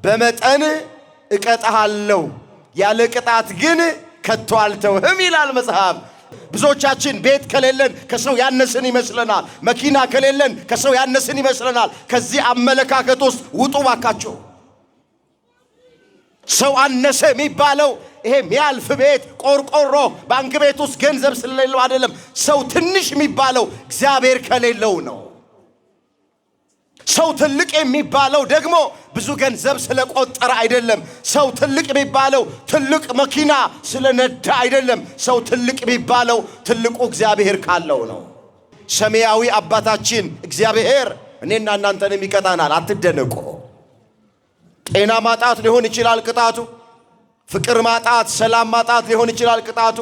በመጠን እቀጣሃለሁ ያለ ቅጣት ግን ከቶ አልተውህም ይላል መጽሐፍ። ብዙዎቻችን ቤት ከሌለን ከሰው ያነስን ይመስለናል። መኪና ከሌለን ከሰው ያነስን ይመስለናል። ከዚህ አመለካከት ውስጥ ውጡ ባካችሁ። ሰው አነሰ የሚባለው ይሄ የሚያልፍ ቤት ቆርቆሮ ባንክ ቤት ውስጥ ገንዘብ ስለሌለው አይደለም። ሰው ትንሽ የሚባለው እግዚአብሔር ከሌለው ነው። ሰው ትልቅ የሚባለው ደግሞ ብዙ ገንዘብ ስለቆጠረ አይደለም። ሰው ትልቅ የሚባለው ትልቅ መኪና ስለነዳ አይደለም። ሰው ትልቅ የሚባለው ትልቁ እግዚአብሔር ካለው ነው። ሰማያዊ አባታችን እግዚአብሔር እኔና እናንተንም ይቀጣናል። አትደነቁ። ጤና ማጣት ሊሆን ይችላል ቅጣቱ። ፍቅር ማጣት፣ ሰላም ማጣት ሊሆን ይችላል ቅጣቱ።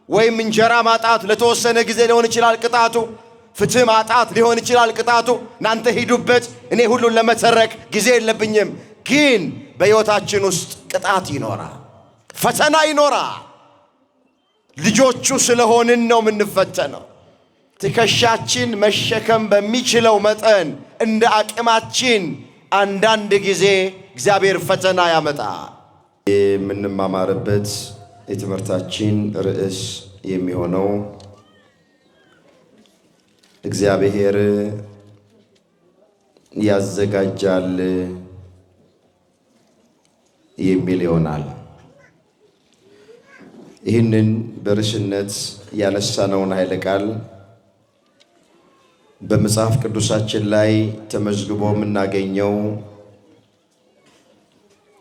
ወይም እንጀራ ማጣት ለተወሰነ ጊዜ ሊሆን ይችላል ቅጣቱ። ፍትህ ማጣት ሊሆን ይችላል ቅጣቱ። እናንተ ሂዱበት፣ እኔ ሁሉን ለመተረክ ጊዜ የለብኝም። ግን በሕይወታችን ውስጥ ቅጣት ይኖራል፣ ፈተና ይኖራል። ልጆቹ ስለሆንን ነው የምንፈተነው። ትከሻችን መሸከም በሚችለው መጠን እንደ አቅማችን አንዳንድ ጊዜ እግዚአብሔር ፈተና ያመጣል። የምንማማርበት የትምህርታችን ርዕስ የሚሆነው እግዚአብሔር ያዘጋጃል የሚል ይሆናል። ይህንን በርዕስነት ያነሳነውን ኃይለ ቃል በመጽሐፍ ቅዱሳችን ላይ ተመዝግቦ የምናገኘው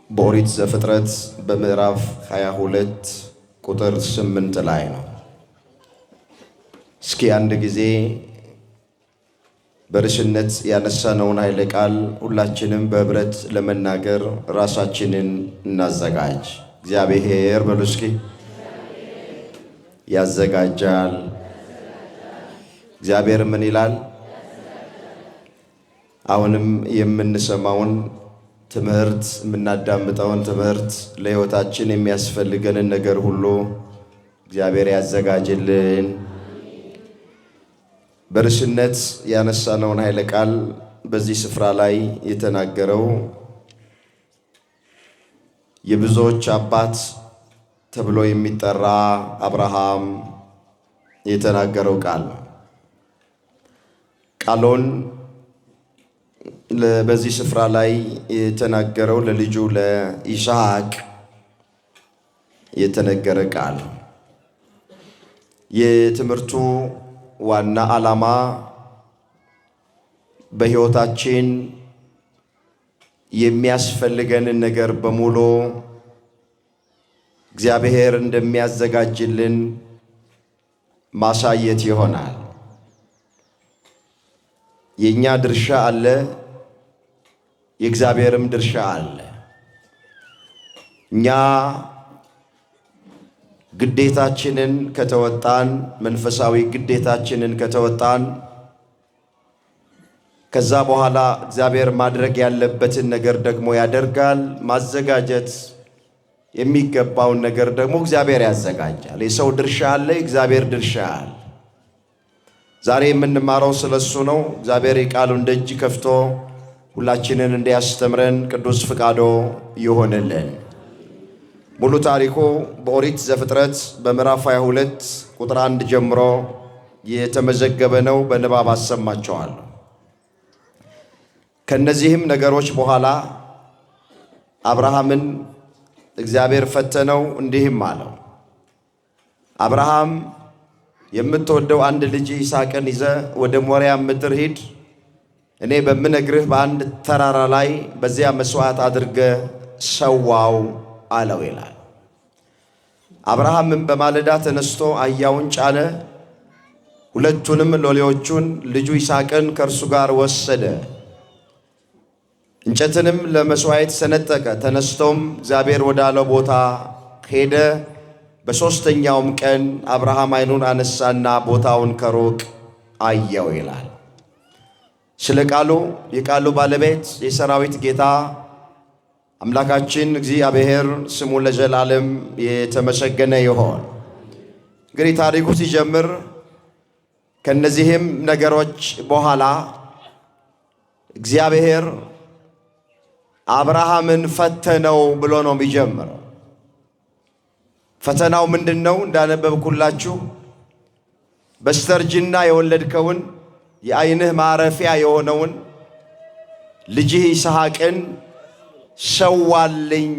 በኦሪት ዘፍጥረት በምዕራፍ 22 ቁጥር 8 ላይ ነው። እስኪ አንድ ጊዜ በርዕስነት ያነሳነውን ኃይለ ቃል ሁላችንም በህብረት ለመናገር ራሳችንን እናዘጋጅ። እግዚአብሔር በሉ እስኪ ያዘጋጃል። እግዚአብሔር ምን ይላል? አሁንም የምንሰማውን ትምህርት የምናዳምጠውን ትምህርት ለሕይወታችን የሚያስፈልገንን ነገር ሁሉ እግዚአብሔር ያዘጋጅልን። በርዕስነት ያነሳነውን ኃይለ ቃል በዚህ ስፍራ ላይ የተናገረው የብዙዎች አባት ተብሎ የሚጠራ አብርሃም የተናገረው ቃል ነው። ቃሉን በዚህ ስፍራ ላይ የተናገረው ለልጁ ለይስሐቅ የተነገረ ቃል። የትምህርቱ ዋና ዓላማ በሕይወታችን የሚያስፈልገንን ነገር በሙሉ እግዚአብሔር እንደሚያዘጋጅልን ማሳየት ይሆናል። የኛ ድርሻ አለ፣ የእግዚአብሔርም ድርሻ አለ። እኛ ግዴታችንን ከተወጣን፣ መንፈሳዊ ግዴታችንን ከተወጣን ከዛ በኋላ እግዚአብሔር ማድረግ ያለበትን ነገር ደግሞ ያደርጋል። ማዘጋጀት የሚገባውን ነገር ደግሞ እግዚአብሔር ያዘጋጃል። የሰው ድርሻ አለ፣ የእግዚአብሔር ድርሻ አለ። ዛሬ የምንማረው ስለሱ ነው። እግዚአብሔር የቃሉን ደጅ ከፍቶ ሁላችንን እንዲያስተምረን ቅዱስ ፍቃዶ ይሆንልን። ሙሉ ታሪኩ በኦሪት ዘፍጥረት በምዕራፍ 22 ቁጥር 1 ጀምሮ የተመዘገበ ነው። በንባብ አሰማቸዋለሁ። ከነዚህም ነገሮች በኋላ አብርሃምን እግዚአብሔር ፈተነው፣ እንዲህም አለው፣ አብርሃም የምትወደው አንድ ልጅ ይስሐቅን ይዘህ ወደ ሞሪያ ምድር ሂድ። እኔ በምነግርህ በአንድ ተራራ ላይ በዚያ መስዋዕት አድርገህ ሰዋው አለው ይላል። አብርሃምም በማለዳ ተነስቶ አህያውን ጫነ፣ ሁለቱንም ሎሌዎቹን፣ ልጁ ይስሐቅን ከእርሱ ጋር ወሰደ። እንጨትንም ለመስዋዕት ሰነጠቀ። ተነስቶም እግዚአብሔር ወዳለው ቦታ ሄደ። በሦስተኛውም ቀን አብርሃም ዓይኑን አነሳና ቦታውን ከሩቅ አየው ይላል። ስለ ቃሉ የቃሉ ባለቤት የሰራዊት ጌታ አምላካችን እግዚአብሔር ስሙ ለዘላለም የተመሰገነ ይሆን። እንግዲህ ታሪኩ ሲጀምር ከነዚህም ነገሮች በኋላ እግዚአብሔር አብርሃምን ፈተነው ብሎ ነው የሚጀምረው። ፈተናው ምንድነው? እንዳነበብኩላችሁ በስተርጅና የወለድከውን የዓይንህ ማረፊያ የሆነውን ልጅህ ይስሐቅን ሰዋልኝ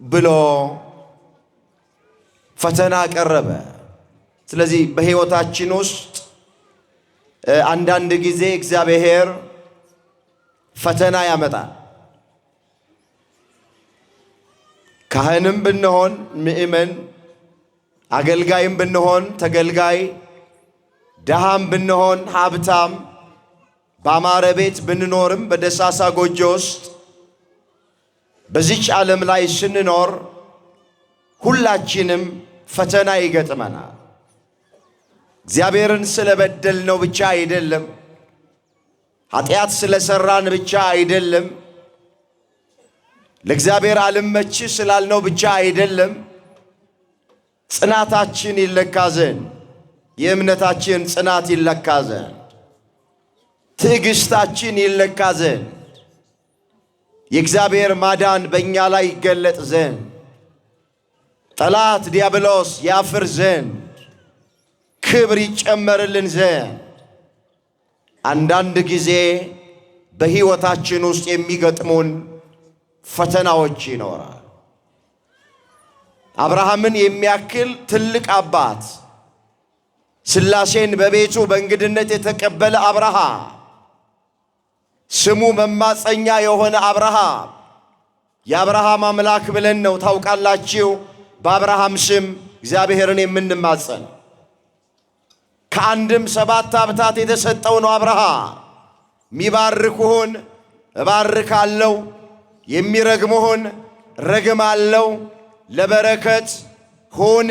ብሎ ፈተና ቀረበ። ስለዚህ በሕይወታችን ውስጥ አንዳንድ ጊዜ እግዚአብሔር ፈተና ያመጣል። ካህንም ብንሆን ምእመን፣ አገልጋይም ብንሆን ተገልጋይ፣ ደሃም ብንሆን ሀብታም፣ በአማረ ቤት ብንኖርም በደሳሳ ጎጆ ውስጥ በዚች ዓለም ላይ ስንኖር ሁላችንም ፈተና ይገጥመናል። እግዚአብሔርን ስለበደልነው ብቻ አይደለም፣ ኃጢአት ስለሰራን ብቻ አይደለም፣ ለእግዚአብሔር አልመች ስላልነው ብቻ አይደለም። ጽናታችን ይለካ ዘንድ፣ የእምነታችን ጽናት ይለካ ዘንድ፣ ትዕግስታችን ይለካ ዘንድ፣ የእግዚአብሔር ማዳን በእኛ ላይ ይገለጥ ዘንድ፣ ጠላት ዲያብሎስ ያፍር ዘንድ፣ ክብር ይጨመርልን ዘንድ አንዳንድ ጊዜ በሕይወታችን ውስጥ የሚገጥሙን ፈተናዎች ይኖራል። አብርሃምን የሚያክል ትልቅ አባት፣ ሥላሴን በቤቱ በእንግድነት የተቀበለ አብርሃም፣ ስሙ መማፀኛ የሆነ አብርሃም፣ የአብርሃም አምላክ ብለን ነው ታውቃላችሁ በአብርሃም ስም እግዚአብሔርን የምንማጸን። ከአንድም 7 ሀብታት የተሰጠው ነው አብርሃም። የሚባርኩህን እባርካለሁ፣ የሚረግሙህን ረግማለሁ፣ ለበረከት ሁን፣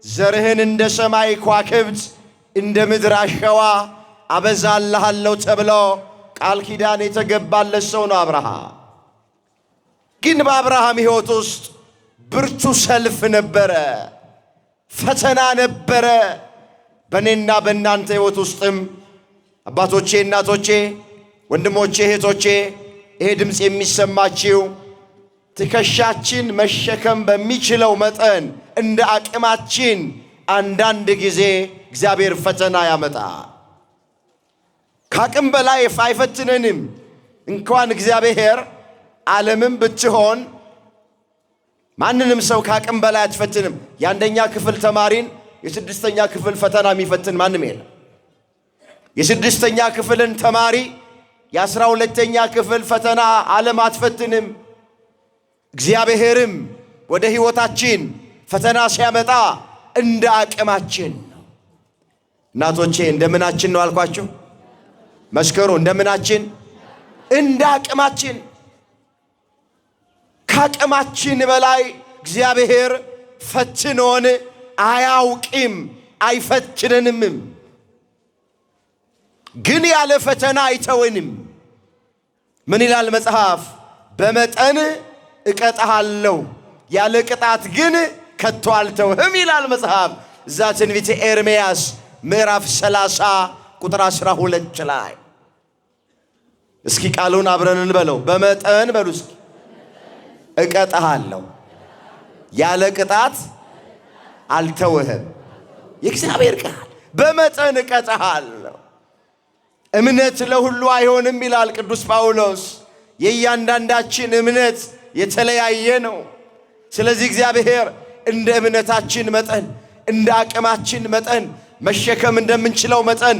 ዘርህን እንደ ሰማይ ከዋክብት እንደ ምድር አሸዋ አበዛልሃለሁ ተብሎ ቃል ኪዳን የተገባለት ሰው ነው አብርሃም። ግን በአብርሃም ሕይወት ውስጥ ብርቱ ሰልፍ ነበረ፣ ፈተና ነበረ። በእኔና በእናንተ ሕይወት ውስጥም አባቶቼ፣ እናቶቼ፣ ወንድሞቼ፣ እህቶቼ ይሄ ድምፅ የሚሰማችው ትከሻችን መሸከም በሚችለው መጠን እንደ አቅማችን አንዳንድ ጊዜ እግዚአብሔር ፈተና ያመጣ። ከአቅም በላይ አይፈትነንም። እንኳን እግዚአብሔር ዓለምም ብትሆን ማንንም ሰው ከአቅም በላይ አትፈትንም። የአንደኛ ክፍል ተማሪን የስድስተኛ ክፍል ፈተና የሚፈትን ማንም የለም። የስድስተኛ ክፍልን ተማሪ የ12ኛ ክፍል ፈተና ዓለም አትፈትንም። እግዚአብሔርም ወደ ሕይወታችን ፈተና ሲያመጣ እንደ አቅማችን ነው። እናቶቼ እንደምናችን ነው አልኳችሁ? መስከሩ እንደምናችን፣ እንደ አቅማችን። ከአቅማችን በላይ እግዚአብሔር ፈትኖን አያውቅም፣ አይፈትነንምም። ግን ያለ ፈተና አይተወንም። ምን ይላል መጽሐፍ? በመጠን እቀጣሃለሁ ያለ ቅጣት ግን ከቶ አልተውህም ይላል መጽሐፍ። እዛ ትንቢተ ኤርምያስ ምዕራፍ 30 ቁጥር 12 ላይ እስኪ ቃሉን አብረን እንበለው። በመጠን በሉ እስኪ እቀጣሃለሁ ያለ ቅጣት አልተውህም። የእግዚአብሔር ቃል በመጠን እቀጣሃለሁ። እምነት ለሁሉ አይሆንም ይላል ቅዱስ ጳውሎስ። የእያንዳንዳችን እምነት የተለያየ ነው። ስለዚህ እግዚአብሔር እንደ እምነታችን መጠን፣ እንደ አቅማችን መጠን፣ መሸከም እንደምንችለው መጠን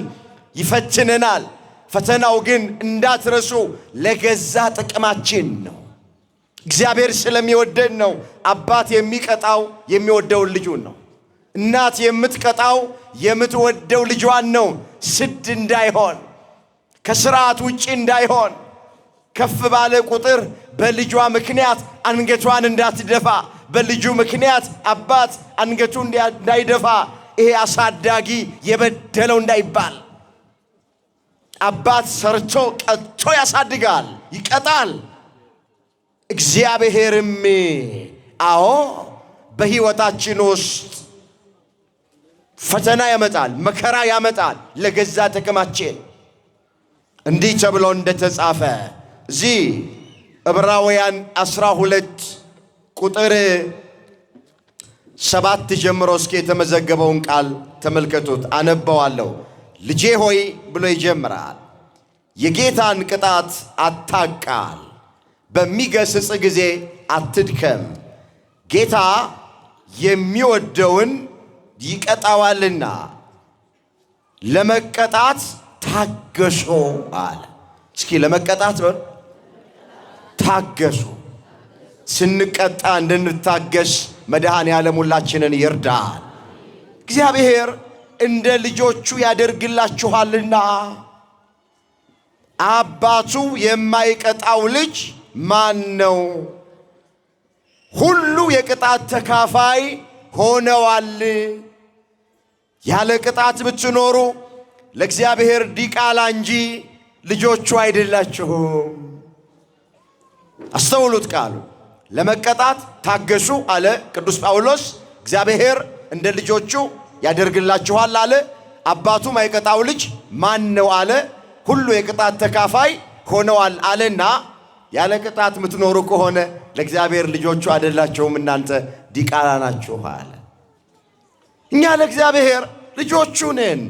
ይፈትነናል። ፈተናው ግን እንዳትረሱ ለገዛ ጥቅማችን ነው። እግዚአብሔር ስለሚወደን ነው። አባት የሚቀጣው የሚወደውን ልጁን ነው። እናት የምትቀጣው የምትወደው ልጇን ነው። ስድ እንዳይሆን፣ ከስርዓት ውጪ እንዳይሆን፣ ከፍ ባለ ቁጥር በልጇ ምክንያት አንገቷን እንዳትደፋ፣ በልጁ ምክንያት አባት አንገቱ እንዳይደፋ፣ ይሄ አሳዳጊ የበደለው እንዳይባል። አባት ሰርቶ ቀጥቶ ያሳድጋል፣ ይቀጣል። እግዚአብሔርም አዎ በሕይወታችን ውስጥ ፈተና ያመጣል፣ መከራ ያመጣል ለገዛ ጥቅማችን። እንዲህ ተብሎ እንደተጻፈ እዚህ ዕብራውያን 12 ቁጥር 7 ጀምሮ እስኪ የተመዘገበውን ቃል ተመልከቱት። አነበዋለሁ። ልጄ ሆይ ብሎ ይጀምራል። የጌታን ቅጣት አታቃል፣ በሚገስጽ ጊዜ አትድከም። ጌታ የሚወደውን ይቀጣዋልና ለመቀጣት ታገሱ አለ። እስኪ ለመቀጣት ታገሱ። ስንቀጣ እንድንታገስ መድኃኔ ዓለም ሁላችንን ይርዳል። እግዚአብሔር እንደ ልጆቹ ያደርግላችኋልና። አባቱ የማይቀጣው ልጅ ማን ነው? ሁሉ የቅጣት ተካፋይ ሆነዋል። ያለ ቅጣት ብትኖሩ ለእግዚአብሔር ዲቃላ እንጂ ልጆቹ አይደላችሁም። አስተውሉት ቃሉ። ለመቀጣት ታገሱ አለ ቅዱስ ጳውሎስ። እግዚአብሔር እንደ ልጆቹ ያደርግላችኋል አለ። አባቱ ማይቀጣው ልጅ ማን ነው አለ። ሁሉ የቅጣት ተካፋይ ሆነዋል አለና ያለ ቅጣት የምትኖሩ ከሆነ ለእግዚአብሔር ልጆቹ አይደላችሁም፣ እናንተ ዲቃላ ናችሁ አለ። እኛ ለእግዚአብሔር ልጆቹ ነን።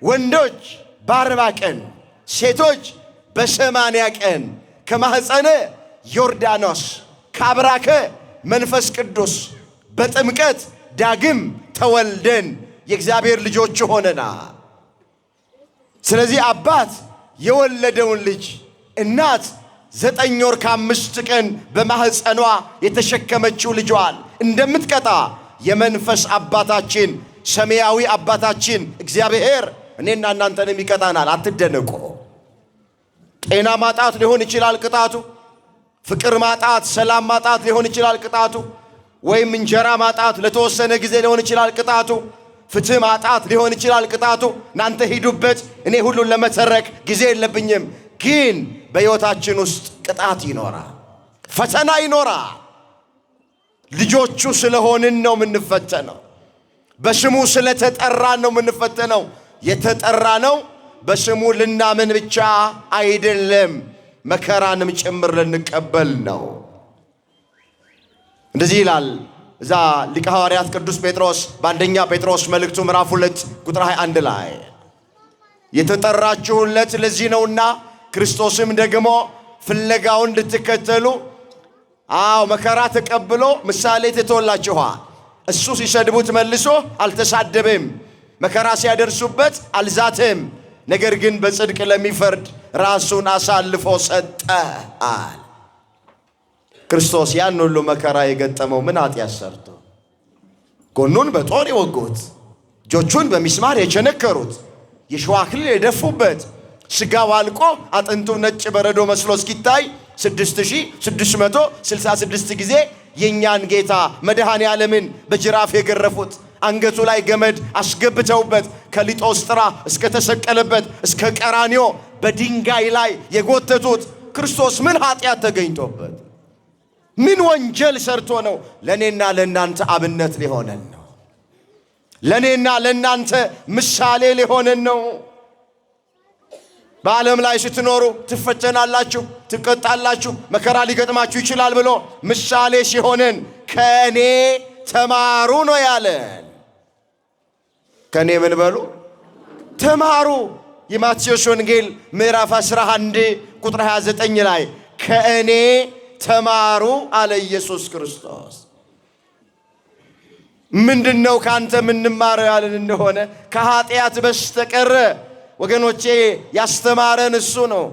ወንዶች በ40 ቀን ሴቶች በ80 ቀን ከማኅፀነ ዮርዳኖስ ከአብራከ መንፈስ ቅዱስ በጥምቀት ዳግም ተወልደን የእግዚአብሔር ልጆች ሆነና። ስለዚህ አባት የወለደውን ልጅ እናት 9 ወር ከ5 ቀን በማኅፀኗ የተሸከመችው ልጇን እንደምትቀጣ የመንፈስ አባታችን ሰማያዊ አባታችን እግዚአብሔር እኔና እናንተንም ይቀጣናል። አትደነቁ። ጤና ማጣት ሊሆን ይችላል ቅጣቱ። ፍቅር ማጣት፣ ሰላም ማጣት ሊሆን ይችላል ቅጣቱ። ወይም እንጀራ ማጣት ለተወሰነ ጊዜ ሊሆን ይችላል ቅጣቱ። ፍትህ ማጣት ሊሆን ይችላል ቅጣቱ። እናንተ ሂዱበት፣ እኔ ሁሉን ለመተረክ ጊዜ የለብኝም። ግን በሕይወታችን ውስጥ ቅጣት ይኖራል፣ ፈተና ይኖራል። ልጆቹ ስለሆንን ነው የምንፈተነው። በስሙ ስለተጠራን ነው የምንፈተነው። የተጠራ ነው በስሙ ልናምን ብቻ አይደለም፣ መከራንም ጭምር ልንቀበል ነው። እንደዚህ ይላል እዛ ሊቀ ሐዋርያት ቅዱስ ጴጥሮስ በአንደኛ ጴጥሮስ መልእክቱ ምዕራፍ 2 ቁጥር 21 ላይ የተጠራችሁለት ለዚህ ነውና ክርስቶስም ደግሞ ፍለጋውን እንድትከተሉ መከራ ተቀብሎ ምሳሌ ትቶላችኋል። እሱ ሲሰድቡት መልሶ አልተሳደበም፣ መከራ ሲያደርሱበት አልዛተም። ነገር ግን በጽድቅ ለሚፈርድ ራሱን አሳልፎ ሰጠ አለ። ክርስቶስ ያን ሁሉ መከራ የገጠመው ምን ኃጢአት ሰርቶ? ጎኑን በጦር የወጉት፣ እጆቹን በሚስማር የቸነከሩት፣ የሸዋ አክሊል የደፉበት፣ ሥጋው አልቆ አጥንቱ ነጭ በረዶ መስሎ እስኪታይ 6666 ጊዜ የእኛን ጌታ መድኃኔ ዓለምን በጅራፍ የገረፉት፣ አንገቱ ላይ ገመድ አስገብተውበት ከሊጦስጥራ እስከ ተሰቀለበት እስከ ቀራንዮ በድንጋይ ላይ የጎተቱት ክርስቶስ ምን ኃጢአት ተገኝቶበት ምን ወንጀል ሰርቶ ነው? ለእኔና ለእናንተ አብነት ሊሆነን ነው። ለእኔና ለእናንተ ምሳሌ ሊሆነን ነው። በዓለም ላይ ስትኖሩ ትፈተናላችሁ፣ ትቀጣላችሁ፣ መከራ ሊገጥማችሁ ይችላል ብሎ ምሳሌ ሲሆነን ከእኔ ተማሩ ነው ያለን። ከእኔ ምን በሉ? ተማሩ። የማቴዎስ ወንጌል ምዕራፍ 11 ቁጥር 29 ላይ ከእኔ ተማሩ አለ ኢየሱስ ክርስቶስ። ምንድነው ካንተ ምንማረው ያለን እንደሆነ ከኃጢአት በስተቀር ወገኖቼ ያስተማረን እሱ ነው።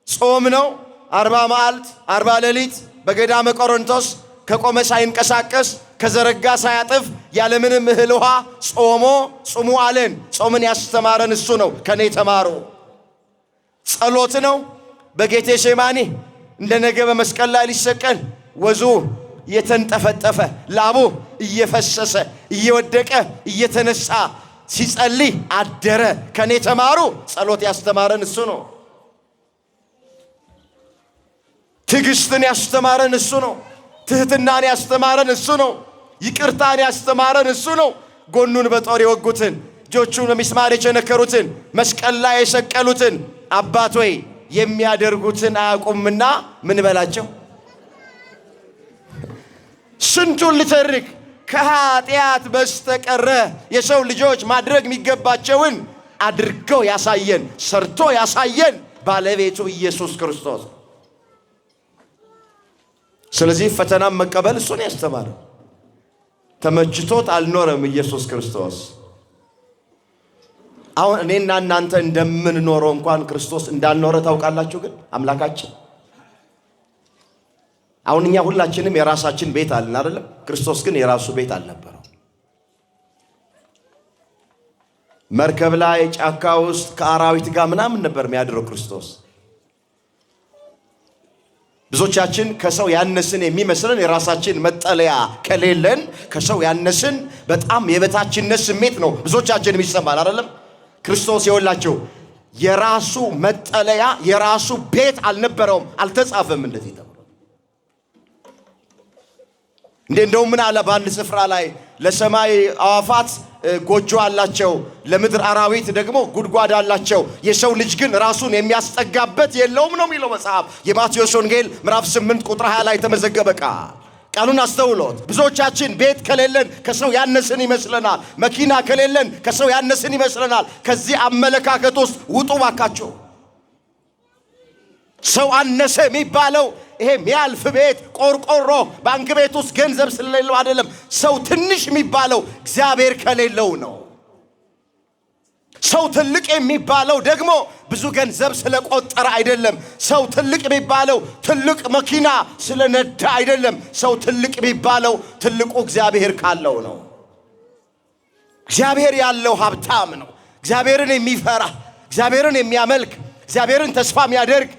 ጾም ነው 40 መዓልት 40 ሌሊት በገዳመ ቆሮንቶስ ከቆመ ሳይንቀሳቀስ ከዘረጋ ሳያጥፍ ያለምንም እህል ውሃ ጾሞ ጹሙ አለን። ጾምን ያስተማረን እሱ ነው። ከኔ ተማሩ። ጸሎት ነው በጌቴ ሴማኒ እንደ ነገ በመስቀል ላይ ሊሰቀል ወዙ እየተንጠፈጠፈ ላቡ እየፈሰሰ እየወደቀ እየተነሳ ሲጸልይ አደረ። ከኔ ተማሩ። ጸሎት ያስተማረን እሱ ነው። ትዕግስትን ያስተማረን እሱ ነው። ትህትናን ያስተማረን እሱ ነው። ይቅርታን ያስተማረን እሱ ነው። ጎኑን በጦር የወጉትን፣ እጆቹን በሚስማር የቸነከሩትን፣ መስቀል ላይ የሰቀሉትን አባት ሆይ የሚያደርጉትን አያውቁምና ምን በላቸው። ስንቱን ልተርክ ከኃጢአት በስተቀረ የሰው ልጆች ማድረግ የሚገባቸውን አድርገው ያሳየን ሰርቶ ያሳየን ባለቤቱ ኢየሱስ ክርስቶስ። ስለዚህ ፈተናም መቀበል እሱን ያስተማረው። ተመችቶት አልኖረም ኢየሱስ ክርስቶስ። አሁን እኔና እናንተ እንደምንኖረው እንኳን ክርስቶስ እንዳልኖረ ታውቃላችሁ። ግን አምላካችን አሁን እኛ ሁላችንም የራሳችን ቤት አለን አይደለም? ክርስቶስ ግን የራሱ ቤት አልነበረው። መርከብ ላይ ጫካ ውስጥ ከአራዊት ጋር ምናምን ነበር የሚያድረው ክርስቶስ። ብዙዎቻችን ከሰው ያነስን የሚመስለን የራሳችን መጠለያ ከሌለን ከሰው ያነስን በጣም የበታችነት ስሜት ነው ብዙዎቻችን የሚሰማን አይደለም? ክርስቶስ የወላቸው የራሱ መጠለያ የራሱ ቤት አልነበረውም። አልተጻፈም እንደዚህ ተብሎ እንደው ምን አለ በአንድ ስፍራ ላይ ለሰማይ አዋፋት ጎጆ አላቸው፣ ለምድር አራዊት ደግሞ ጉድጓድ አላቸው፣ የሰው ልጅ ግን ራሱን የሚያስጠጋበት የለውም ነው የሚለው መጽሐፍ። የማቴዎስ ወንጌል ምዕራፍ 8 ቁጥር 20 ላይ ተመዘገበ ቃሉን አስተውሎት። ብዙዎቻችን ቤት ከሌለን ከሰው ያነስን ይመስለናል። መኪና ከሌለን ከሰው ያነስን ይመስለናል። ከዚህ አመለካከት ውስጥ ውጡ ባካችሁ። ሰው አነሰ የሚባለው ይሄ የሚያልፍ ቤት ቆርቆሮ ባንክ ቤት ውስጥ ገንዘብ ስለሌለው አይደለም። ሰው ትንሽ የሚባለው እግዚአብሔር ከሌለው ነው። ሰው ትልቅ የሚባለው ደግሞ ብዙ ገንዘብ ስለቆጠረ አይደለም። ሰው ትልቅ የሚባለው ትልቅ መኪና ስለነዳ አይደለም። ሰው ትልቅ የሚባለው ትልቁ እግዚአብሔር ካለው ነው። እግዚአብሔር ያለው ሀብታም ነው። እግዚአብሔርን የሚፈራ እግዚአብሔርን የሚያመልክ እግዚአብሔርን ተስፋ የሚያደርግ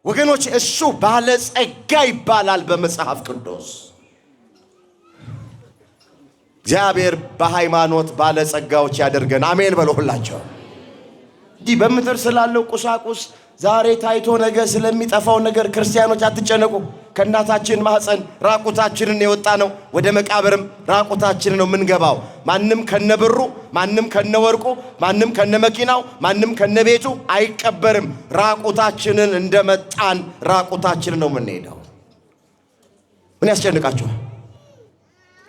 ወገኖች እሱ ባለጸጋ ይባላል በመጽሐፍ ቅዱስ። እግዚአብሔር በሃይማኖት ባለጸጋዎች ያደርገን። አሜን በሉ ሁላችሁ። እንዲህ በምድር ስላለው ቁሳቁስ ዛሬ ታይቶ ነገ ስለሚጠፋው ነገር ክርስቲያኖች አትጨነቁ። ከእናታችን ማህፀን ራቁታችንን የወጣ ነው፣ ወደ መቃብርም ራቁታችንን ነው የምንገባው። ማንም ከነብሩ ማንም ከነወርቁ ማንም ከነመኪናው ማንም ከነቤቱ አይቀበርም። ራቁታችንን እንደመጣን ራቁታችንን ነው የምንሄደው። ምን ያስጨንቃችኋል?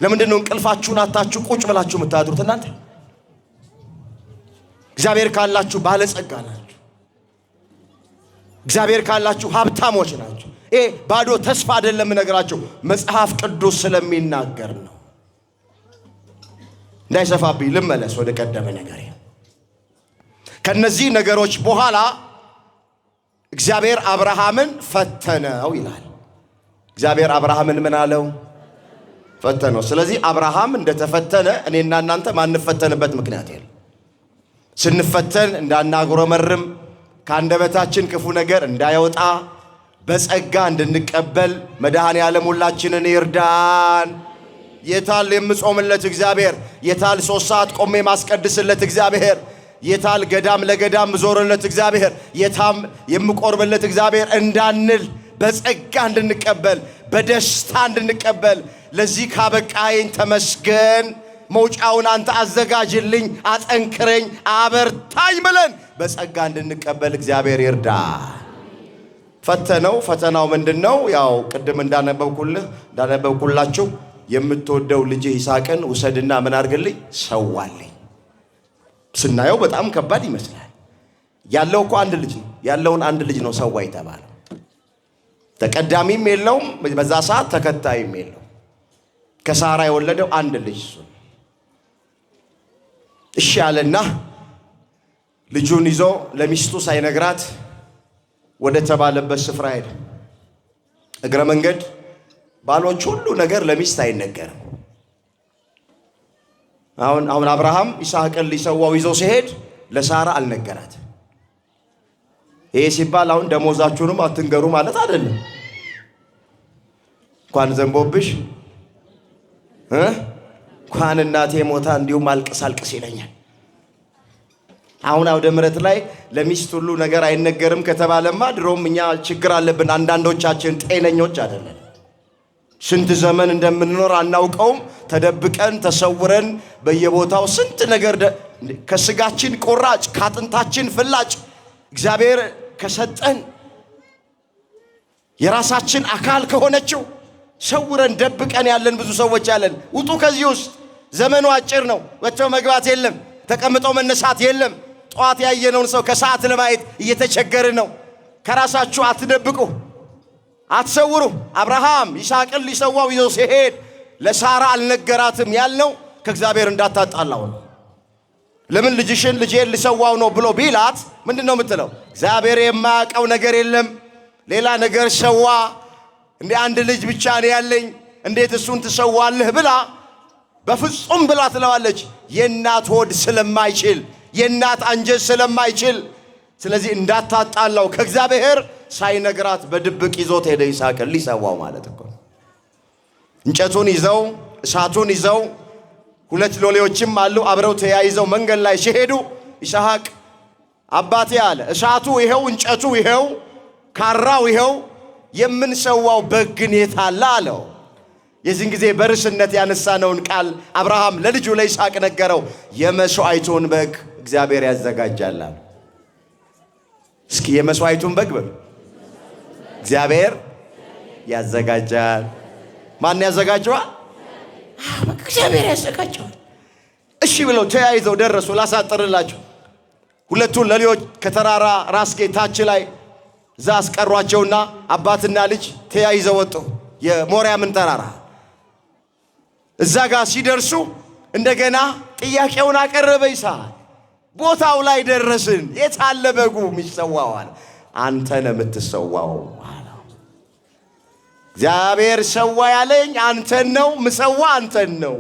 ለምንድን ነው እንቅልፋችሁን አታችሁ ቁጭ ብላችሁ የምታድሩት? እናንተ እግዚአብሔር ካላችሁ ባለጸጋ ናችሁ። እግዚአብሔር ካላችሁ ሀብታሞች ናችሁ። ይሄ ባዶ ተስፋ አይደለም ነገራችሁ፣ መጽሐፍ ቅዱስ ስለሚናገር ነው። እንዳይሰፋብኝ ልመለስ ወደ ቀደመ ነገር። ከነዚህ ነገሮች በኋላ እግዚአብሔር አብርሃምን ፈተነው ይላል። እግዚአብሔር አብርሃምን ምን አለው? ፈተነው። ስለዚህ አብርሃም እንደተፈተነ እኔና እናንተ ማንፈተንበት ምክንያት የለም። ስንፈተን እንዳናጉረመርም ከአንደበታችን ክፉ ነገር እንዳይወጣ በጸጋ እንድንቀበል መድኃኔ ዓለም ሁላችንን ይርዳን። የታል የምጾምለት እግዚአብሔር? የታል 3 ሰዓት ቆሜ ማስቀድስለት እግዚአብሔር? የታል ገዳም ለገዳም ዞርለት እግዚአብሔር? የታም የምቆርብለት እግዚአብሔር እንዳንል በጸጋ እንድንቀበል በደስታ እንድንቀበል ለዚህ ካበቃየኝ ተመስገን፣ መውጫውን አንተ አዘጋጅልኝ፣ አጠንክረኝ፣ አበርታኝ ብለን በጸጋ እንድንቀበል እግዚአብሔር ይርዳ። ፈተነው። ፈተናው ምንድነው? ያው ቅድም እንዳነበብኩላችሁ የምትወደው ልጅ ይስሐቅን ውሰድና ምን አድርግልኝ? ሰዋልኝ። ስናየው በጣም ከባድ ይመስላል። ያለው እኮ አንድ ልጅ ነው። ያለውን አንድ ልጅ ነው ሰዋ የተባለው። ተቀዳሚም የለውም በዛ ሰዓት፣ ተከታይም የለው። ከሳራ የወለደው አንድ ልጅ እሱ። እሺ አለና ልጁን ይዞ ለሚስቱ ሳይነግራት ወደ ተባለበት ስፍራ ሄደ። እግረ መንገድ ባሎች ሁሉ ነገር ለሚስት አይነገርም። አሁን አብርሃም ይስሐቅን ሊሰዋው ይዞ ሲሄድ ለሳራ አልነገራት። ይሄ ሲባል አሁን ደሞዛችሁንም አትንገሩ ማለት አይደለም። እንኳን ዘንቦብሽ እንኳን እናቴ ሞታ እንዲሁም አልቅስ ይለኛል። አሁን አውደ ምሕረት ላይ ለሚስት ሁሉ ነገር አይነገርም ከተባለማ ድሮም እኛ ችግር አለብን። አንዳንዶቻችን ጤነኞች አይደለን። ስንት ዘመን እንደምንኖር አናውቀውም። ተደብቀን ተሰውረን በየቦታው ስንት ነገር ከስጋችን ቁራጭ ካጥንታችን ፍላጭ እግዚአብሔር ከሰጠን የራሳችን አካል ከሆነችው ሰውረን ደብቀን ያለን ብዙ ሰዎች አለን። ውጡ ከዚህ ውስጥ። ዘመኑ አጭር ነው። ወጥቶ መግባት የለም፣ ተቀምጦ መነሳት የለም። ጧት ያየነውን ሰው ከሰዓት ለማየት እየተቸገርን ነው። ከራሳችሁ አትደብቁ፣ አትሰውሩ። አብርሃም ይስሐቅን ሊሰዋው ይዞ ሲሄድ ለሳራ አልነገራትም ያልነው ከእግዚአብሔር እንዳታጣላው ነው። ለምን ልጅሽን ልጄን ሊሰዋው ነው ብሎ ቢላት ምንድነው የምትለው? እግዚአብሔር የማያውቀው ነገር የለም፣ ሌላ ነገር ሰዋ። እንደ አንድ ልጅ ብቻ ነው ያለኝ፣ እንዴት እሱን ትሰዋለህ ብላ በፍጹም ብላ ትለዋለች። የእናት ሆድ ስለማይችል፣ የእናት አንጀት ስለማይችል፣ ስለዚህ እንዳታጣላው ከእግዚአብሔር ሳይነግራት በድብቅ ይዞት ሄደ ይስሐቅን ሊሰዋው ማለት እኮ። እንጨቱን ይዘው እሳቱን ይዘው ሁለት ሎሌዎችም አሉ አብረው ተያይዘው መንገድ ላይ ሲሄዱ ይስሐቅ አባቴ አለ፣ እሳቱ ይሄው፣ እንጨቱ ይሄው፣ ካራው ይሄው፣ የምንሰዋው በግ ግን የት አለ አለው። የዚህን ጊዜ በርስነት ያነሳነውን ቃል አብርሃም ለልጁ ለይስሐቅ ነገረው። የመስዋዕቱን በግ እግዚአብሔር ያዘጋጃል። እስኪ የመስዋዕቱን በግ በል። እግዚአብሔር ያዘጋጃል። ማን ያዘጋጀዋል? እግዚአብሔር ያዘጋጀዋል። እሺ ብለው ተያይዘው ደረሱ። ላሳጥርላችሁ። ሁለቱን ሎሌዎች ከተራራ ራስጌ ታች ላይ እዛ አስቀሯቸውና አባትና ልጅ ተያይዘው ወጡ። የሞሪያምን ተራራ እዛ ጋር ሲደርሱ እንደገና ጥያቄውን አቀረበ ይስሐቅ። ቦታው ላይ ደረስን። የት አለ በጉ የሚሰዋው አለ። አንተ ነህ የምትሰዋው አለው። እግዚአብሔር ሰዋ ያለኝ አንተን ነው፣ ምሰዋ አንተን ነው።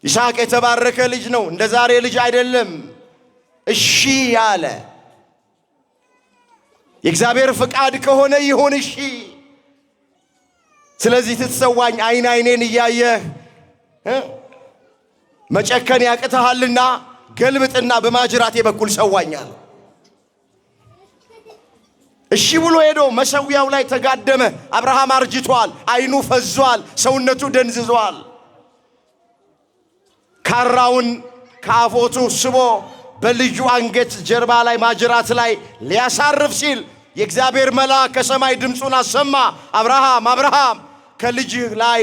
ይስሐቅ የተባረከ ልጅ ነው፣ እንደ ዛሬ ልጅ አይደለም። እሺ ያለ የእግዚአብሔር ፍቃድ ከሆነ ይሁን እሺ። ስለዚህ ትትሰዋኝ አይን አይኔን እያየህ መጨከን ያቅተሃልና ገልብጥና በማጅራቴ በኩል ሰዋኛል። እሺ ብሎ ሄዶ መሰዊያው ላይ ተጋደመ። አብርሃም አርጅቷል፣ አይኑ ፈዟል፣ ሰውነቱ ደንዝዟል። ካራውን ከአፎቱ ስቦ በልጁ አንገት ጀርባ ላይ ማጅራት ላይ ሊያሳርፍ ሲል የእግዚአብሔር መልአክ ከሰማይ ድምፁን አሰማ። አብርሃም አብርሃም፣ ከልጅህ ላይ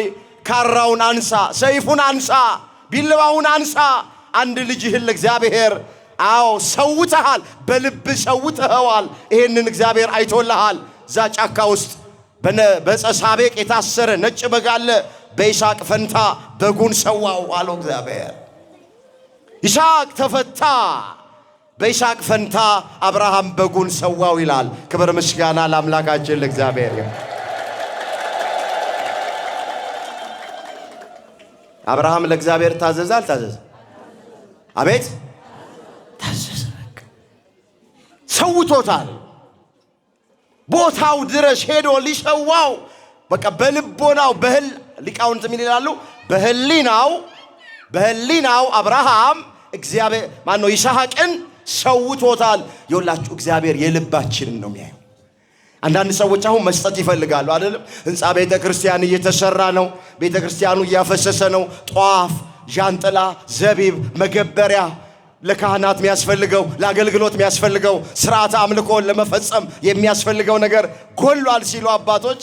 ካራውን አንሳ፣ ሰይፉን አንሳ፣ ቢላዋውን አንሳ። አንድ ልጅህን ለእግዚአብሔር ሰውተሃል፣ በልብ ሰውተኸዋል። ይሄንን እግዚአብሔር አይቶልሃል። እዛ ጫካ ውስጥ በፀሳቤቅ የታሰረ ነጭ በግ አለ። በይስሐቅ ፈንታ በጉን ሰዋው አለው እግዚአብሔር። ይስሐቅ ተፈታ። በይስሐቅ ፈንታ አብርሃም በጉን ሰዋው ይላል። ክብር ምስጋና ለአምላካችን ለእግዚአብሔር። አብርሃም ለእግዚአብሔር ታዘዘ አልታዘዘ? አቤት ታዘዘ። ሰውቶታል። ቦታው ድረስ ሄዶ ሊሰዋው በቃ በልቦናው ሊቃውንት ምን ይላሉ? በህሊናው አብርሃም እግዚአብሔር ማነው ይስሐቅን ሰውቶታል። ይኸውላችሁ እግዚአብሔር የልባችንን ነው የሚያየው። አንዳንድ ሰዎች አሁን መስጠት ይፈልጋሉ አይደለም? ህንፃ ቤተ ክርስቲያን እየተሰራ ነው፣ ቤተ ክርስቲያኑ እያፈሰሰ ነው። ጧፍ፣ ዣንጥላ፣ ዘቢብ፣ መገበሪያ ለካህናት የሚያስፈልገው፣ ለአገልግሎት የሚያስፈልገው፣ ስርዓተ አምልኮን ለመፈጸም የሚያስፈልገው ነገር ጎሏል ሲሉ አባቶች